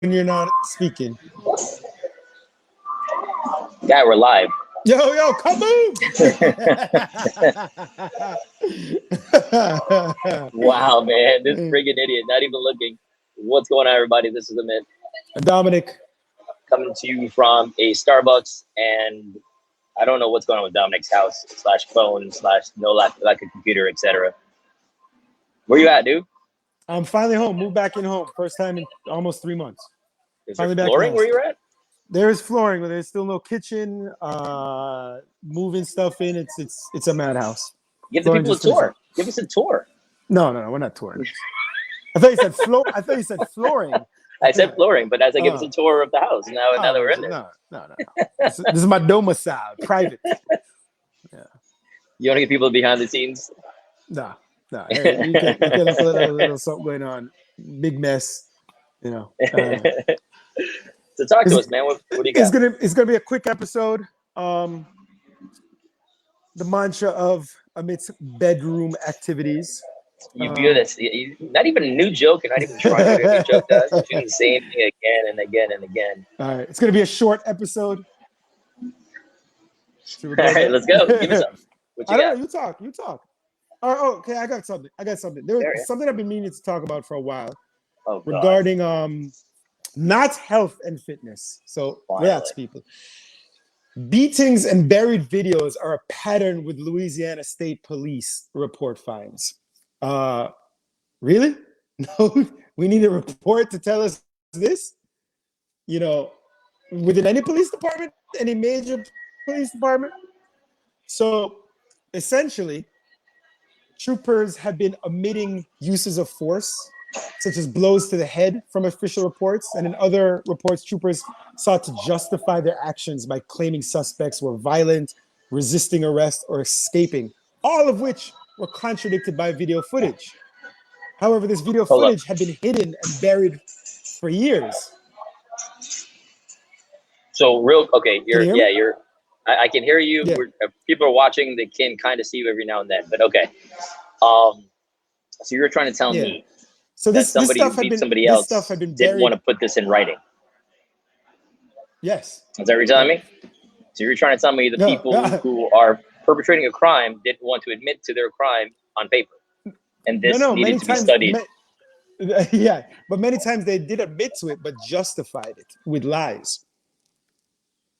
when you're not speaking. Yeah, we're live. Yo, kaboom! Wow, man, this friggin' idiot, not even looking. What's going on, everybody? This is Eminent. Dominic. Coming to you from a Starbucks, and I don't know what's going on with Dominic's house / phone / no lack of computer, etc. Where you at, dude? I'm finally home. Moved back in home. First time in almost 3 months. Is there flooring where you're at? There is flooring, but there's still no kitchen. Moving stuff in. It's a madhouse. Give the people a tour. Give us a tour. No, we're not touring. I thought you said flooring. I said flooring, but as I give us a tour of the house. Now that we're in there. No. This is my domicile, private. Yeah. You want to get people behind the scenes? No. Hey, you can have a little something going on. Big mess, you know. So talk to us, man. What do you got? It's gonna be a quick episode. The mantra of amidst bedroom activities. You view this, not even a new joke. You're not even trying to do a new joke. You're doing the same thing again and again and again. All right, it's gonna be a short episode. All right, let's go. Give me some. What you got? Know, you talk. Oh, okay. I got something. There was something I've been meaning to talk about for a while regarding not health and fitness. So relax, people. Beatings and buried videos are a pattern with Louisiana State Police report finds. Really? No, we need a report to tell us this? You know, within any police department, any major police department? So essentially, troopers have been omitting uses of force, such as blows to the head from official reports. And in other reports, troopers sought to justify their actions by claiming suspects were violent, resisting arrest, or escaping, all of which were contradicted by video footage. However, this video footage had been hidden and buried for years. So I can hear you. Yeah. People are watching. They can kind of see you every now and then, but okay. So you're trying to tell me that somebody who beat somebody else didn't want to put this in writing? Yes. Is that what you're telling me? So you're trying to tell me the people who are perpetrating a crime didn't want to admit to their crime on paper, and this needed to be studied. Yeah, but many times they did admit to it, but justified it with lies.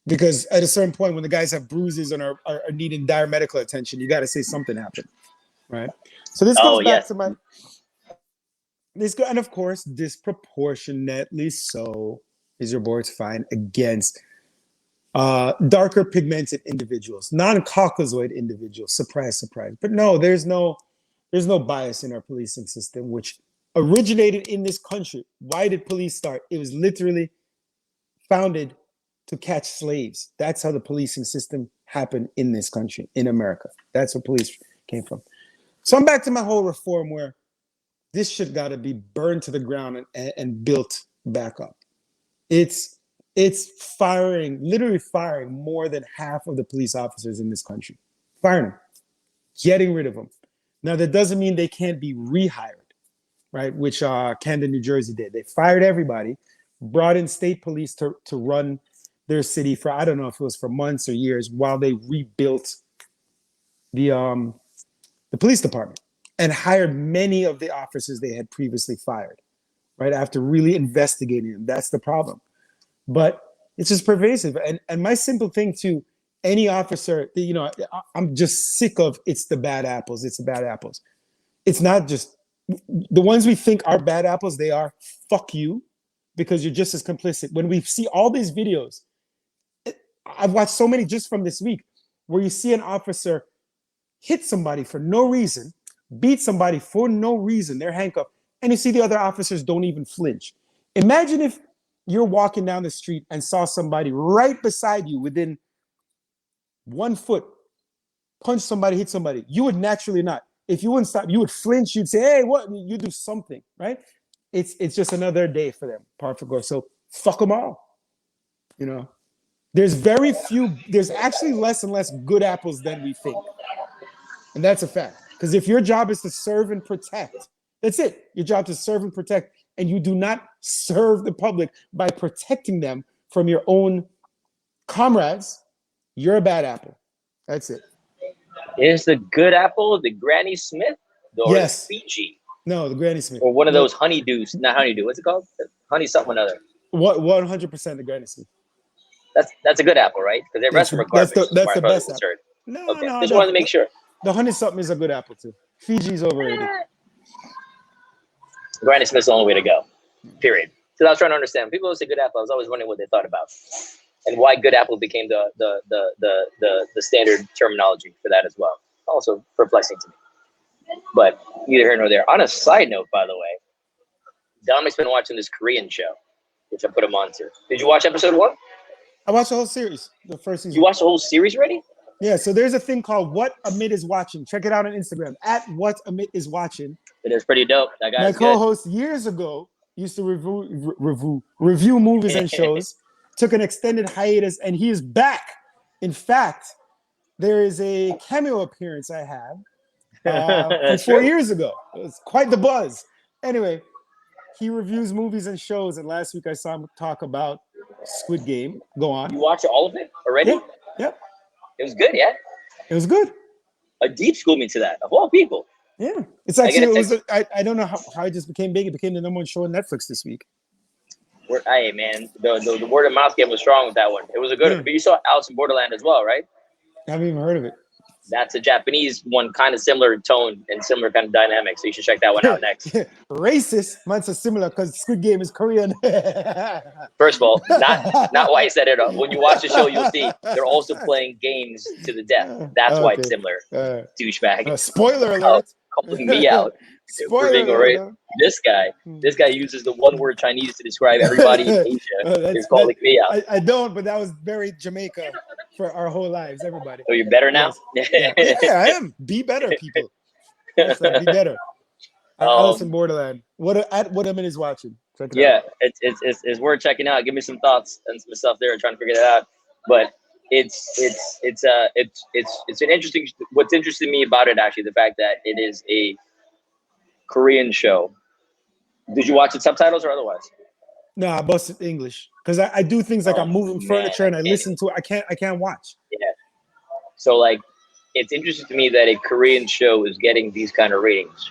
Because at a certain point, when the guys have bruises and are needing dire medical attention, you got to say something happened, right? So this goes back to and of course, disproportionately so is your board's fine against darker pigmented individuals, non-Caucasoid individuals. Surprise. But no, there's no bias in our policing system, which originated in this country. Why did police start? It was literally founded to catch slaves. That's how the policing system happened in this country, in America. That's where police came from. So I'm back to my whole reform where this shit got to be burned to the ground and built back up. It's literally firing more than half of the police officers in this country. Firing them, getting rid of them. Now, that doesn't mean they can't be rehired, right? Which Camden, New Jersey did. They fired everybody, brought in state police to run their city for, I don't know if it was for months or years, while they rebuilt the police department and hired many of the officers they had previously fired, right? After really investigating them. That's the problem. But it's just pervasive. And my simple thing to any officer, you know, I'm just sick of it's the bad apples. It's the bad apples. It's not just the ones we think are bad apples. They are fuck you, because you're just as complicit. When we see all these videos, I've watched so many just from this week where you see an officer hit somebody for no reason, beat somebody for no reason, they're handcuffed, and you see the other officers don't even flinch. Imagine if you're walking down the street and saw somebody right beside you within 1 foot, punch somebody, hit somebody. You would naturally not. If you wouldn't stop, you would flinch. You'd say, hey, what? You do something, right? It's just another day for them, par for course. So fuck them all, you know? There's actually less and less good apples than we think. And that's a fact. Because if your job is to serve and protect, that's it. Your job is to serve and protect and you do not serve the public by protecting them from your own comrades, you're a bad apple. That's it. Is the good apple the Granny Smith or yes. Fiji? No, the Granny Smith. Or one of those honeydews. Not honeydew. What's it called? Honey something or other. What? 100% the Granny Smith. That's a good apple, right? Because the rest of them are garbage. That's the best apple. No, okay. No. Just wanted to make sure. The honey something is a good apple too. Fiji's overrated. Granny Smith's the only way to go. Period. Because I was trying to understand. People who say good apple, I was always wondering what they thought about, and why good apple became the standard terminology for that as well. Also perplexing to me. But neither here nor there. On a side note, by the way, Dominic's been watching this Korean show, which I put him on to. Did you watch episode 1? I watched the whole series, the first season. You watched the whole series already? Yeah, so there's a thing called What Amit is Watching. Check it out on Instagram, at What Amit is Watching. It is pretty dope. That guy's My co-host years ago used to review movies and shows, took an extended hiatus, and he is back. In fact, there is a cameo appearance I have 4 years ago. It was quite the buzz. Anyway, he reviews movies and shows, and last week I saw him talk about Squid Game. Go on. You watched all of it already? Yeah. Yep. It was good, yeah? It was good. A deep schooled me to that, of all people. Yeah. It's actually, I don't know how it just became big. It became the #1 show on Netflix this week. Hey, man, the word of mouth game was strong with that one. It was a good one. But you saw Alice in Borderland as well, right? I haven't even heard of it. That's a Japanese one, kind of similar tone and similar kind of dynamic. So you should check that one out next. Racist. Mine's similar because Squid Game is Korean. First of all, not why I said it. When you watch the show, you'll see they're also playing games to the death. That's why it's similar. Douchebag. Spoiler alert. Calling me out. Spoiler alert. This guy uses the one word Chinese to describe everybody in Asia. He's calling me out. I don't, but that was very Jamaica for our whole lives, everybody. So you're better now? Yes. Yeah, I am. Be better, people. Yes, be better. Alice in Borderland. What Amit is watching. Check it out. It's worth checking out. Give me some thoughts and some stuff there, trying to figure that out. But it's an interesting. What's interesting to me about it, actually, the fact that it is a Korean show. Did you watch it subtitles or otherwise? No, I busted English because I do things like I'm moving furniture and I listen to it. I can't watch. Yeah. So like, it's interesting to me that a Korean show is getting these kind of ratings,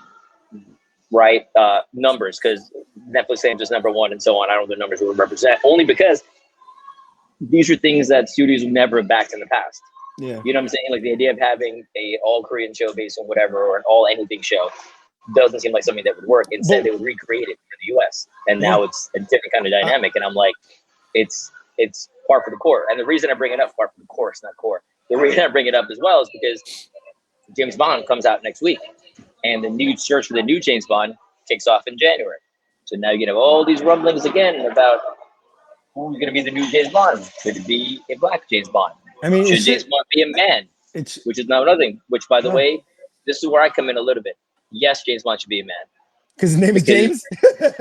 right? Numbers, because Netflix saying just #1 and so on. I don't know the numbers would represent, only because these are things that studios would never have backed in the past. Yeah. You know what I'm saying? Like the idea of having a all Korean show based on whatever, or an all anything show, doesn't seem like something that would work. Instead, they would recreate it for the US. And now it's a different kind of dynamic. And I'm like, it's par for the core. And the reason I bring it up, par for the course, not core. The reason I bring it up as well is because James Bond comes out next week. And the new search for the new James Bond kicks off in January. So now you have all these rumblings again about who's going to be the new James Bond. Should it be a black James Bond? I mean, should James Bond be a man? Which is now another thing. Which, by the way, this is where I come in a little bit. Yes, James Bond should be a man. Because his name is James? But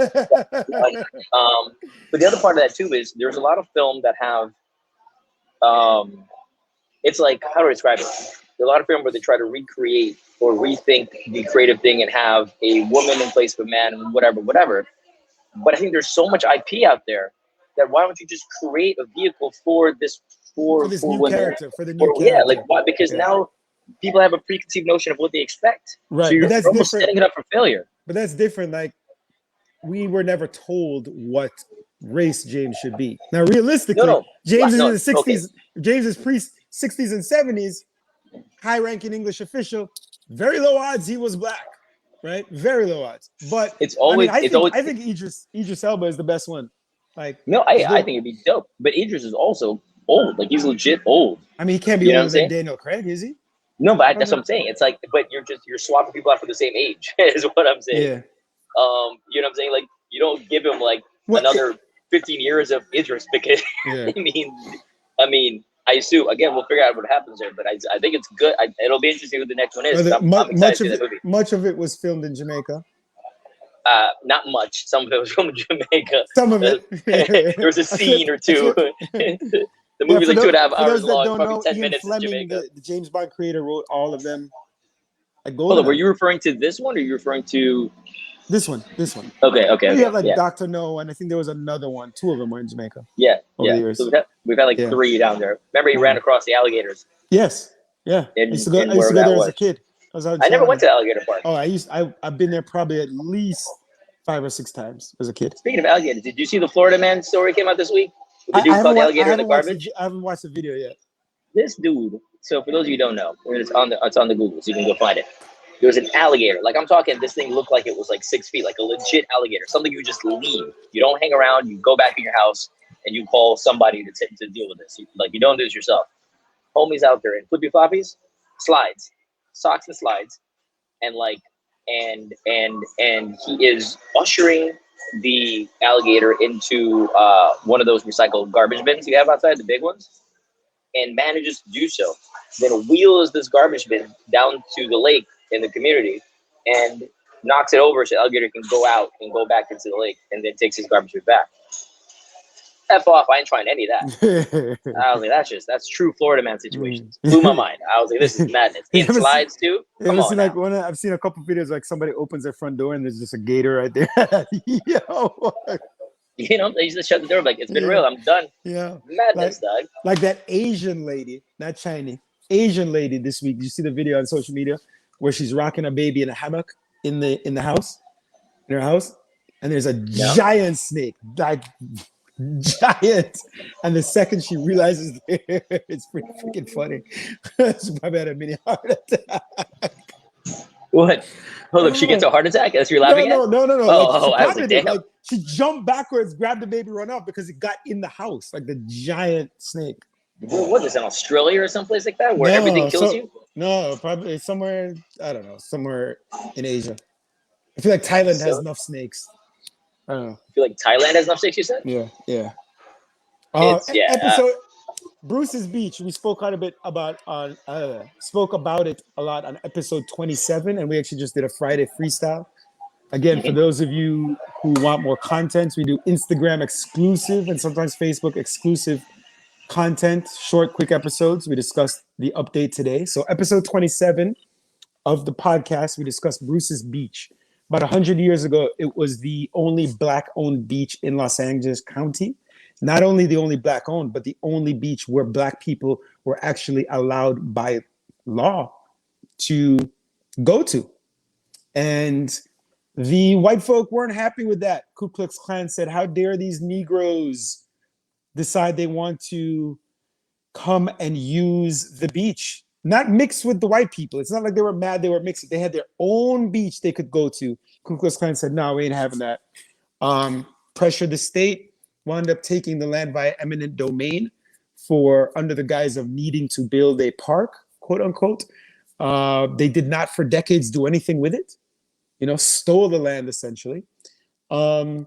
the other part of that, too, is there's a lot of film that have, it's like, how do I describe it? There's a lot of film where they try to recreate or rethink the creative thing and have a woman in place of a man and whatever. But I think there's so much IP out there that why don't you just create a vehicle for this, for this new women, character, for the new character. Yeah, like why? Because now people have a preconceived notion of what they expect. Right. So you're almost setting it up for failure. But that's different. Like, we were never told what race James should be. Now, realistically, James is in the 60s. Okay. James is pre-60s and 70s, high-ranking English official. Very low odds he was black, right? Very low odds. But it's always. I think Idris Elba is the best one. Like, no, I think it'd be dope. But Idris is also old. Like, he's legit old. I mean, he can't be older than Daniel Craig, is he? No, but that's what I'm saying. It's like, but you're swapping people out for the same age, is what I'm saying. Yeah. You know what I'm saying? Like, you don't give him like another 15 years of Idris because I mean, I assume again we'll figure out what happens there. But I think it's good. It'll be interesting who the next one is. I'm excited to see that movie. Much of it was filmed in Jamaica. Not much. Some of it was filmed in Jamaica. Some of it. There was a scene or two. The movie's like 2.5 hours long, probably 10 minutes in Jamaica. The James Bond creator wrote all of them. Hold on, were you referring to this one or are you referring to This one. Okay. We have like Dr. No, and I think there was another one. 2 of them were in Jamaica. Yeah. Over the years. So we've had like 3 down there. Remember, he ran across the alligators. Yes. Yeah. I used to go there as a kid. I never went to Alligator Park. Oh, I've been there probably at least 5 or 6 times as a kid. Speaking of alligators, did you see the Florida man story came out this week? The dude called the alligator in the garbage? I haven't watched the video yet. This dude, so for those of you who don't know, it's on the Google, so you can go find it. There was an alligator. Like, I'm talking, this thing looked like it was like 6 feet, like a legit alligator. Something you just leave. You don't hang around. You go back in your house and you call somebody to deal with this. You don't do this yourself. Homies out there in flippy floppies, slides, socks and slides, and he is ushering the alligator into one of those recycled garbage bins you have outside, the big ones, and manages to do so. Then wheels this garbage bin down to the lake in the community and knocks it over so the alligator can go out and go back into the lake, and then takes his garbage bin back. F off, I ain't trying any of that. I was like, that's true Florida man situations. Blew my mind. I was like, this is madness. In slides too? Come on. Like I've seen a couple videos like somebody opens their front door and there's just a gator right there. Yo. You know, they just shut the door like, it's been real. I'm done. Yeah. Madness, dog. Like that Asian lady, not Chinese, Asian lady this week. Did you see the video on social media where she's rocking a baby in a hammock in her house? And there's a giant snake, like giant. And the second she realizes it's pretty freaking funny. She probably had a mini heart attack. What? Hold up, she gets a heart attack as you're laughing at? No. I was like, damn. Like, she jumped backwards, grabbed the baby, run off because it got in the house, like the giant snake. What is it, in Australia or someplace like that, where everything kills you? No, probably somewhere, I don't know, somewhere in Asia. I feel like Thailand has enough snakes. I don't know. You feel like Thailand has enough snakes, you said? Yeah. Bruce's Beach, we spoke quite a bit about spoke about it a lot on episode 27, and we actually just did a Friday freestyle. Again, for those of you who want more content, we do Instagram exclusive and sometimes Facebook exclusive content, short, quick episodes. We discussed the update today. So episode 27 of the podcast, we discussed Bruce's Beach. About 100 years ago, it was the only Black-owned beach in Los Angeles County. Not only the only Black-owned, but the only beach where Black people were actually allowed by law to go to. And the white folk weren't happy with that. Ku Klux Klan said, how dare these Negroes decide they want to come and use the beach, not mixed with the white people. It's not like they were mad they were mixed. They had their own beach they could go to. Ku Klux Klan said, no, we ain't having that. Pressured the state, wound up taking the land via eminent domain under the guise of needing to build a park, quote unquote. They did not for decades do anything with it, stole the land essentially. Then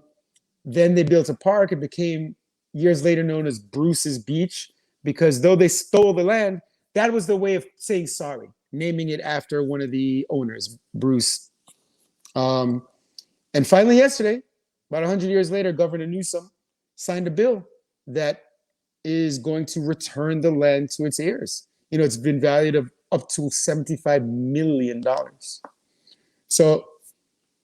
they built a park. It became years later known as Bruce's Beach, because though they stole the land, that was the way of saying sorry, naming it after one of the owners, Bruce. And finally yesterday, about 100 years later, Governor Newsom signed a bill that is going to return the land to its heirs. It's been valued of up to $75 million. So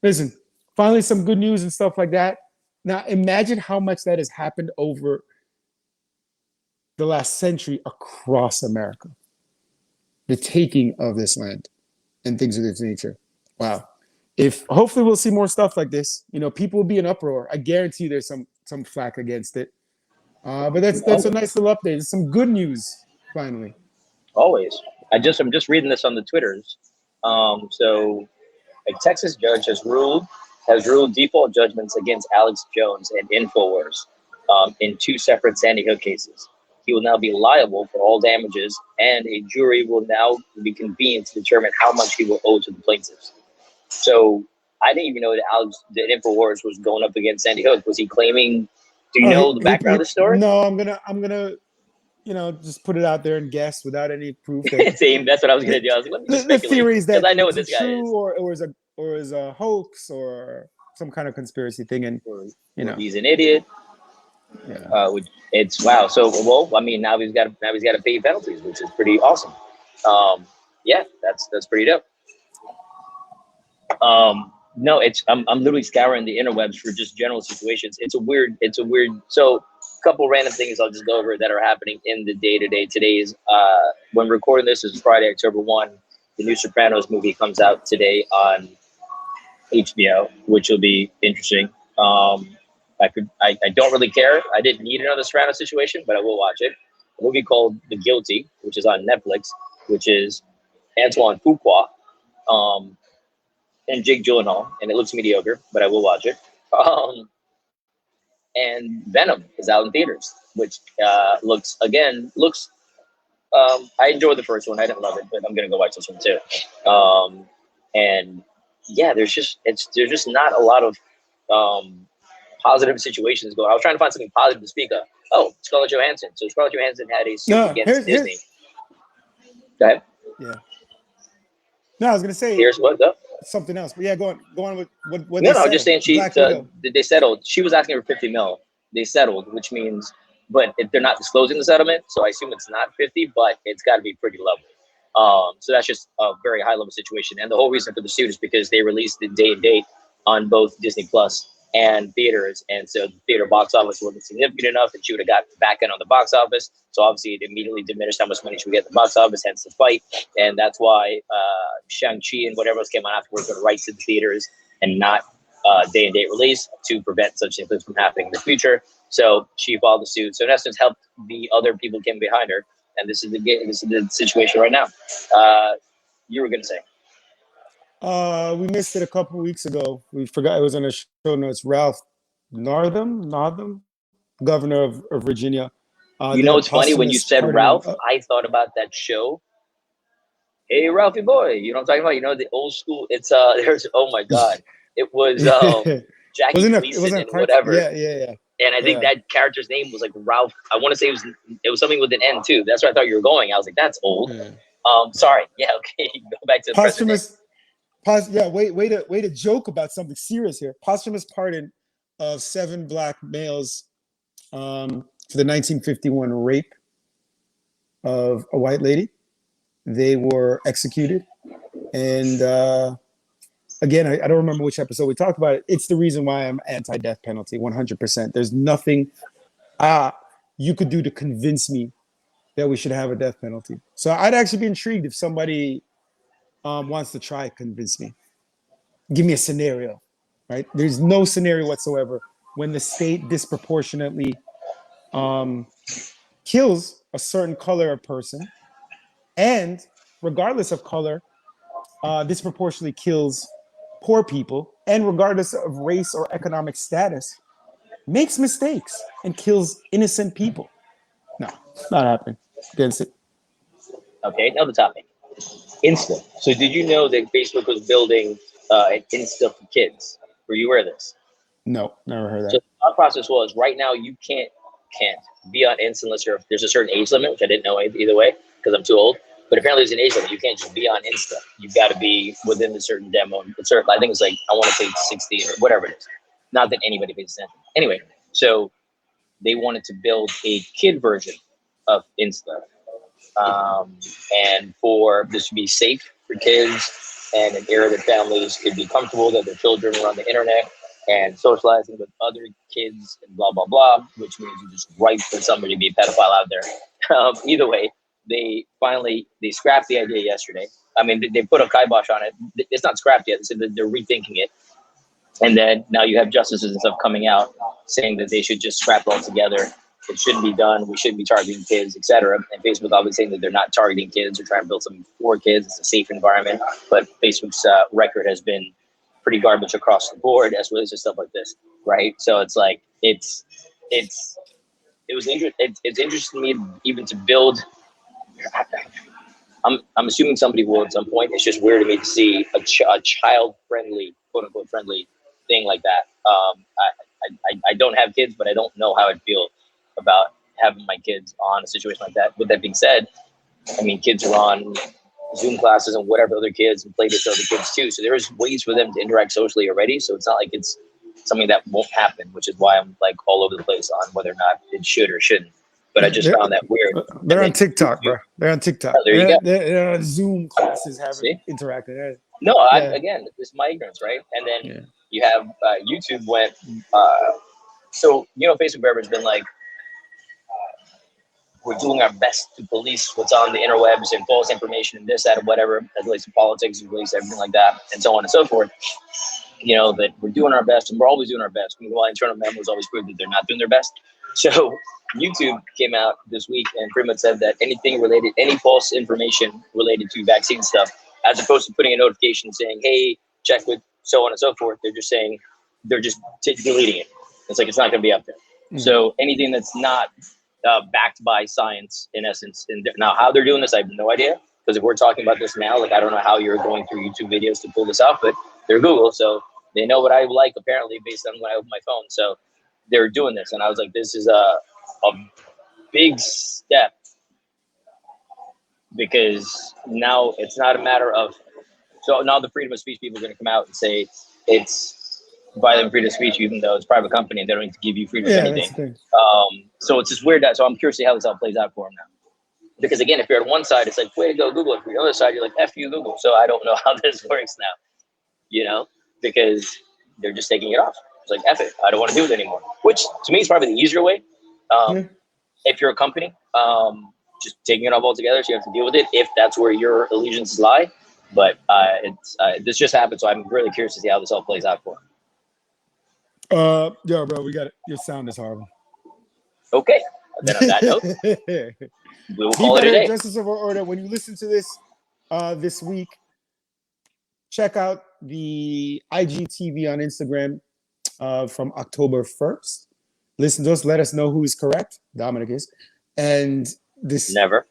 listen, finally some good news and stuff like that. Now, imagine how much that has happened over the last century across America. The taking of this land and things of this nature. Wow. Hopefully we'll see more stuff like this. People will be in uproar. I guarantee you there's some flack against it. But that's a nice little update. It's some good news, finally. Always. I'm just reading this on the Twitters. So a Texas judge has ruled default judgments against Alex Jones and InfoWars in 2 separate Sandy Hook cases. He will now be liable for all damages, and a jury will now be convened to determine how much he will owe to the plaintiffs. So I didn't even know that InfoWars was going up against Sandy Hook. Was he claiming? Do you know the background of the story? No, I'm gonna just put it out there and guess without any proof. Same. That's what I was gonna do. I was like, let me just the theory is that I know what this guy is, or is a hoax or some kind of conspiracy thing, and he's an idiot. Yeah. It's wow. So now he's got to pay penalties, which is pretty awesome. Yeah, that's pretty dope. No, I'm literally scouring the interwebs for just general situations. It's a weird. So, a couple random things I'll just go over that are happening in the day to day. Today's when recording this is Friday, October 1. The new Sopranos movie comes out today on HBO, which will be interesting. I don't really care. I didn't need another Sopranos situation, but I will watch it. A movie called The Guilty, which is on Netflix, which is Antoine Fuqua. And Jake Gyllenhaal, and it looks mediocre, but I will watch it. And Venom is out in theaters, which looks. I enjoyed the first one. I didn't love it, but I'm gonna go watch this one too. And yeah, there's just not a lot of positive situations going. I was trying to find something positive to speak of. Oh, Scarlett Johansson. So Scarlett Johansson had a suit against Disney. Go ahead. Yeah. No, I was gonna say. Here's what though. Something else, but yeah, go on with what. No, I'm just saying they settled. She was asking for 50 mil. They settled, which means, but if they're not disclosing the settlement, so I assume it's not 50, but it's got to be pretty level. So that's just a very high level situation, and the whole reason for the suit is because they released the day and date on both Disney Plus and theaters, and so the theater box office wasn't significant enough, and she would have got back in on the box office. So obviously, it immediately diminished how much money she would get in the box office, hence the fight. And that's why Shang-Chi and whatever else came on afterwards got rights to the theaters and not day and date release to prevent such things from happening in the future. So she filed the suit. So in essence, helped the other people came behind her, and this is the situation right now. You were going to say. We missed it a couple of weeks ago. We forgot it was on the show notes. Ralph Northam, governor of Virginia. It's funny when you said Ralph, I thought about that show. Hey, Ralphie boy, you know what I'm talking about? The old school. It's there's oh my god, it was Jackie Gleason and whatever. Yeah. And I think that character's name was like Ralph. I want to say it was something with an N too. That's where I thought you were going. I was like, that's old. Yeah. Sorry. Yeah. Okay. Go back to the posthumous. Way to joke about something serious here. Posthumous pardon of 7 black males for the 1951 rape of a white lady. They were executed, and again, I don't remember which episode we talked about it. It's the reason why I'm anti-death penalty, 100%. There's nothing you could do to convince me that we should have a death penalty. So I'd actually be intrigued if somebody wants to try convince me. Give me a scenario, right? There's no scenario whatsoever when the state disproportionately kills a certain color of person, and regardless of color, disproportionately kills poor people, and regardless of race or economic status, makes mistakes and kills innocent people. No, not happening. Against it. Okay, another topic. Insta. So did you know that Facebook was building an Insta for kids? Were you aware of this? No, never heard that. So our process was right now you can't be on Insta unless there's a certain age limit, which I didn't know either way because I'm too old. But apparently there's an age limit. You can't just be on Insta. You've got to be within the certain demo. I think it's like, I want to say 16 or whatever it is. Not that anybody pays attention. Anyway, so they wanted to build a kid version of Insta. And for this to be safe for kids and an era that families could be comfortable that their children are on the internet and socializing with other kids and blah, blah, blah, which means you just ripe for somebody to be a pedophile out there. Either way, they scrapped the idea yesterday. I mean, they put a kibosh on it. It's not scrapped yet. They said that they're rethinking it. And then now you have justices and stuff coming out saying that they should just scrap it all together. It shouldn't be done. We shouldn't be targeting kids, etc. And Facebook obviously saying that they're not targeting kids. They're trying to build something for kids. It's a safe environment. But Facebook's record has been pretty garbage across the board as well as just stuff like this, right? So it's like it's interesting to me even to build. I'm assuming somebody will at some point. It's just weird to me to see a child-friendly, quote-unquote friendly thing like that. I don't have kids, but I don't know how I'd feel about having my kids on a situation like that. With that being said, I mean, kids are on Zoom classes and whatever other kids and play with other kids too. So there's ways for them to interact socially already. So it's not like it's something that won't happen, which is why I'm like all over the place on whether or not it should or shouldn't. But I just found that weird. They're on TikTok, bro. They're on TikTok. Oh, there you go. They're on Zoom classes having interacting. No, again, this is my ignorance, right? And then you have YouTube went. So Facebook forever has been like, we're doing our best to police what's on the interwebs and false information and this, that, and whatever, as relates to politics, as relates to everything like that, and so on and so forth. That we're doing our best, and we're always doing our best. Meanwhile, internal memos always prove that they're not doing their best. So YouTube came out this week and pretty much said that any false information related to vaccine stuff, as opposed to putting a notification saying, hey, check with so on and so forth, they're just saying, they're just deleting it. It's like, it's not going to be up there. Mm-hmm. So anything that's not backed by science, in essence, and now how they're doing this, I have no idea. Because if we're talking about this now, like, I don't know how you're going through YouTube videos to pull this off, but they're Google, so they know what I like, apparently, based on when I open my phone. So they're doing this, and I was like, this is a big step, because now it's not a matter of, so now the freedom of speech people are going to come out and say it's violating freedom of speech, even though it's a private company and they don't need to give you freedom of anything. So it's just weird that, so I'm curious to see how this all plays out for them now. Because again, if you're on one side, it's like, way to go, Google. If you're on the other side, you're like, F you, Google. So I don't know how this works now, because they're just taking it off. It's like, F it, I don't want to do it anymore. Which to me is probably the easier way. If you're a company, just taking it off altogether, so you have to deal with it if that's where your allegiances lie. But this just happened, so I'm really curious to see how this all plays out for them. Yeah, bro, we got it. Your sound is horrible. Okay. Then on that note, we will call it a day. Justice of Order. When you listen to this this week, check out the IGTV on Instagram from October 1st. Listen to us. Let us know who is correct. Dominic is. And this never.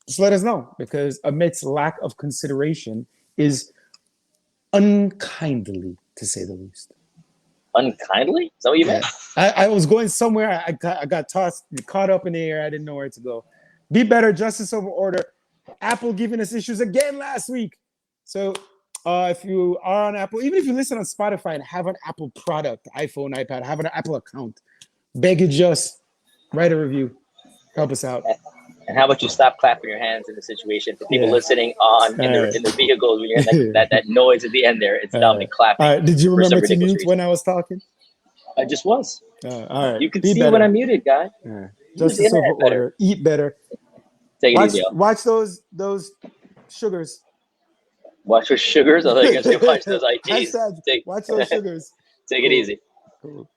Just let us know, because amidst lack of consideration is unkindly, to say the least. Unkindly? Is that what you meant? I was going somewhere. I got caught up in the air. I didn't know where to go. Be better, justice over order. Apple giving us issues again last week. So if you are on Apple, even if you listen on Spotify and have an Apple product, iPhone, iPad, have an Apple account, beg you, just write a review. Help us out. And how about you stop clapping your hands in the situation for people listening on in their vehicles when you're in that noise at the end there? It's Dominic clapping. All right. Did you remember to mute when I was talking? I just was. All right. You can see when I'm muted, guy. Justice over order. Eat better. Take it easy. Watch those sugars. Watch those sugars? I think I say watch those IDs. Watch those sugars. Take it easy. Cool.